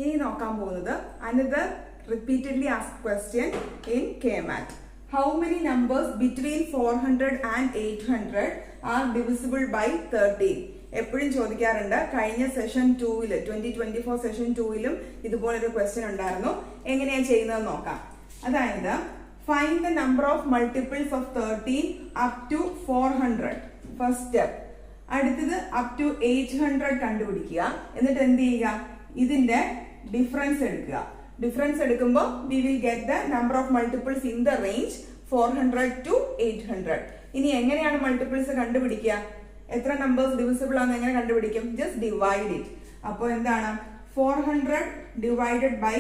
ഇനി നോക്കാൻ പോകുന്നത് another repeatedly asked question in KMAT. How many numbers between 400 and 800 are divisible by 13? എപ്പോഴും ചോദിക്കാറുണ്ട്. കഴിഞ്ഞ സെഷൻ 2-ല് 2024 സെഷൻ 2-ലും ഇതുപോലൊരു ക്വസ്റ്റ്യൻ ഉണ്ടായിരുന്നു. എങ്ങനെയാ ചെയ്യുന്നത് നോക്കാം. അതായത് find the number of multiples of 13 up to 400. First step. അടുത്തത് up to 800 കണ്ടുപിടിക്കുക. എന്നിട്ട് എന്ത് ചെയ്യുക? ഇതിന്റെ ഡിഫറൻസ് എടുക്കുക. ഡിഫറൻസ് എടുക്കുമ്പോൾ we will get the number of multiples in the range 400 to 800. ഇനി എങ്ങനെയാണ് മൾട്ടിപ്പിൾസ് കണ്ടുപിടിക്കുക? എത്ര നമ്പേഴ്സ് ഡിവിസിബിൾ ആണെന്ന് എങ്ങനെ കണ്ടുപിടിക്കും? Just divide it. അപ്പോൾ എന്താണ് 400 ഡിവൈഡഡ് ബൈ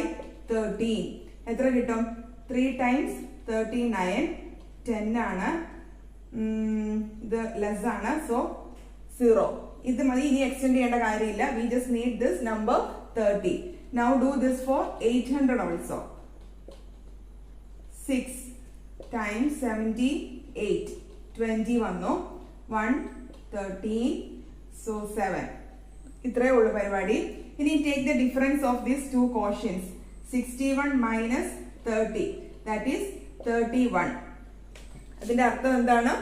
13 എത്ര കിട്ടും? 3 times 39 10 ആണ്. ഇത് ലെസ് ആണ്, സോ 0. ഇത് മതി. ഇനി എക്സ്റ്റെൻഡ് ചെയ്യേണ്ട കാര്യമില്ല. We just need this number 30. Now do this for 800 also. 6 times 78 20 വന്നു. 1 13 so 7. ഇത്രയേ ഉള്ളൂ പരിപാടി. ഇനി take the difference of these two quotients. 61 minus 30 that is 31. അതിന്റെ അർത്ഥം എന്താണ്?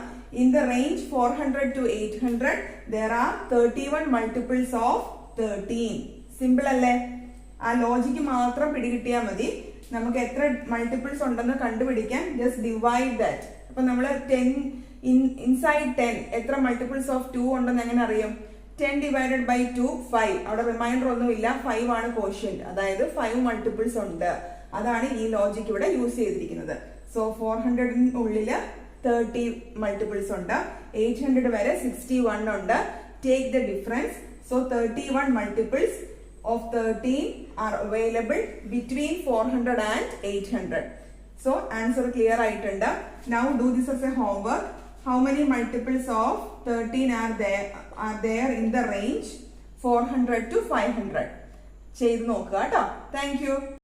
In the range 400 to 800 there are 31 multiples of 13. Simple അല്ലേ? ആ ലോജിക്ക് മാത്രം പിടികിട്ടിയാൽ മതി. നമുക്ക് എത്ര മൾട്ടിപ്പിൾസ് ഉണ്ടെന്ന് കണ്ടുപിടിക്കാൻ ജസ്റ്റ് ഡിവൈഡ് ദാറ്റ്. അപ്പൊ നമ്മൾ 10 ഇൻസൈഡ് 10 എത്ര മൾട്ടിപ്പിൾസ് ഓഫ് 2 ഉണ്ടെന്ന് എങ്ങനെ അറിയും? 10 ഡിവൈഡഡ് ബൈ 2 5. അവിടെ റിമൈൻഡർ ഒന്നുമില്ല, 5 ആണ് കോഷ്യന്റ്. അതായത് 5 മൾട്ടിപ്പിൾസ് ഉണ്ട്. അതാണ് ഈ ലോജിക്ക് ഇവിടെ യൂസ് ചെയ്തിരിക്കുന്നത്. സോ 400-നുള്ളില് 30 മൾട്ടിപ്പിൾസ് ഉണ്ട്. 800 വരെ 61 ഉണ്ട്. Take the difference. So 31 multiples of 13 are available between 400 and 800. So answer clear ആയിട്ടുണ്ട്. Now do this as a homework. How many multiples of 13 are there in the range 400 to 500? ചെയ്ത് നോക്കുക കേട്ടോ. Thank you.